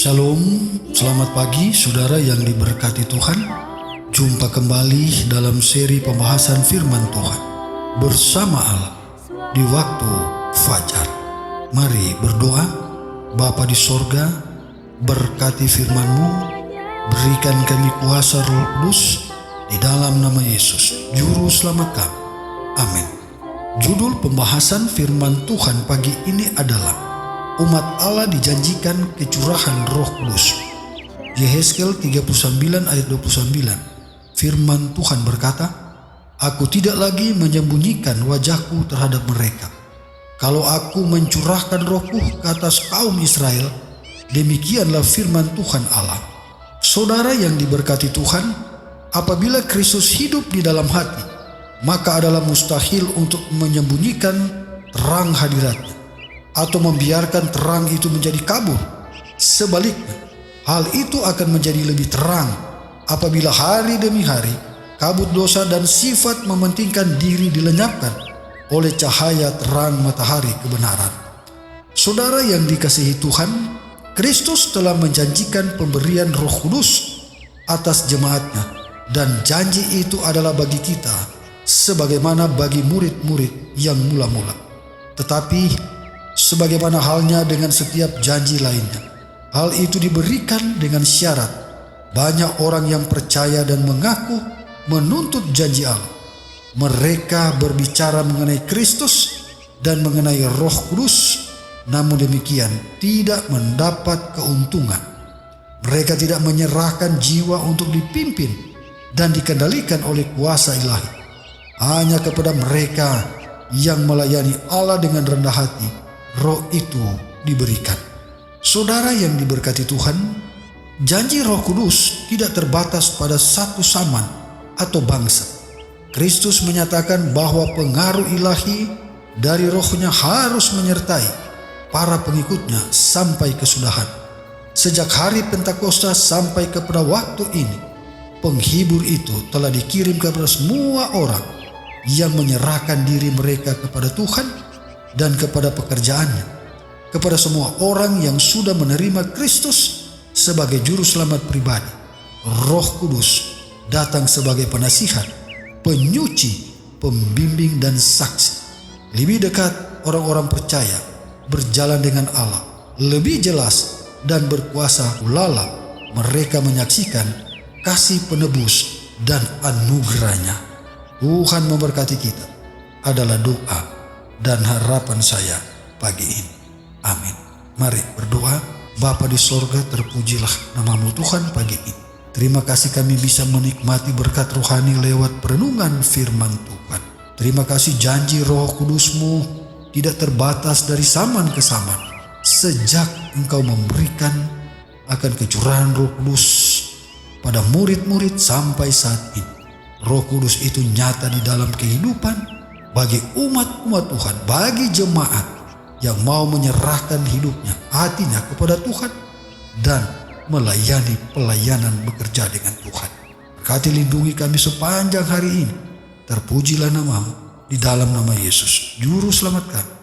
Shalom, selamat pagi saudara yang diberkati Tuhan. Jumpa kembali dalam seri pembahasan firman Tuhan bersama Allah di waktu fajar. Mari berdoa. Bapa di sorga, berkati firman-Mu, berikan kami kuasa Roh Kudus di dalam nama Yesus, Juru Selamat kami. Amin. Judul pembahasan firman Tuhan pagi ini adalah umat Allah dijanjikan kecurahan Roh Kudus. Yehezkel 39 ayat 29. Firman Tuhan berkata, "Aku tidak lagi menyembunyikan wajahku terhadap mereka. Kalau aku mencurahkan rohku ke atas kaum Israel, demikianlah firman Tuhan Allah." Saudara yang diberkati Tuhan, apabila Kristus hidup di dalam hati, maka adalah mustahil untuk menyembunyikan terang hadiratnya atau membiarkan terang itu menjadi kabur. Sebaliknya, hal itu akan menjadi lebih terang apabila hari demi hari kabut dosa dan sifat mementingkan diri dilenyapkan oleh cahaya terang matahari kebenaran. Saudara yang dikasihi Tuhan, Kristus telah menjanjikan pemberian Roh Kudus atas jemaatnya, dan janji itu adalah bagi kita sebagaimana bagi murid-murid yang mula-mula. Tetapi sebagaimana halnya dengan setiap janji lainnya, hal itu diberikan dengan syarat. Banyak orang yang percaya dan mengaku menuntut janji Allah. Mereka berbicara mengenai Kristus dan mengenai Roh Kudus, namun demikian tidak mendapat keuntungan. Mereka tidak menyerahkan jiwa untuk dipimpin dan dikendalikan oleh kuasa ilahi. Hanya kepada mereka yang melayani Allah dengan rendah hati, Roh itu diberikan. Saudara yang diberkati Tuhan, janji Roh Kudus tidak terbatas pada satu zaman atau bangsa. Kristus menyatakan bahwa pengaruh ilahi dari Roh-Nya harus menyertai para pengikutnya sampai kesudahan. Sejak hari Pentakosta sampai kepada waktu ini, penghibur itu telah dikirim kepada semua orang yang menyerahkan diri mereka kepada Tuhan dan kepada pekerjaannya, kepada semua orang yang sudah menerima Kristus sebagai juru selamat pribadi. Roh Kudus datang sebagai penasihat, penyuci, pembimbing dan saksi. Lebih dekat orang-orang percaya berjalan dengan Allah, lebih jelas dan berkuasa ulala mereka menyaksikan kasih penebus dan anugerahnya. Tuhan memberkati kita adalah doa dan harapan saya pagi ini. Amin. Mari berdoa. Bapa di sorga, terpujilah nama-Mu Tuhan pagi ini. Terima kasih kami bisa menikmati berkat rohani lewat perenungan firman Tuhan. Terima kasih janji Roh Kudus-Mu tidak terbatas dari zaman ke zaman. Sejak Engkau memberikan akan kecurahan Roh Kudus pada murid-murid sampai saat ini. Roh Kudus itu nyata di dalam kehidupan bagi umat-umat Tuhan, bagi jemaat yang mau menyerahkan hidupnya, hatinya kepada Tuhan dan melayani pelayanan bekerja dengan Tuhan. Berkati lindungi kami sepanjang hari ini. Terpujilah nama-Mu di dalam nama Yesus, Juru Selamat kami.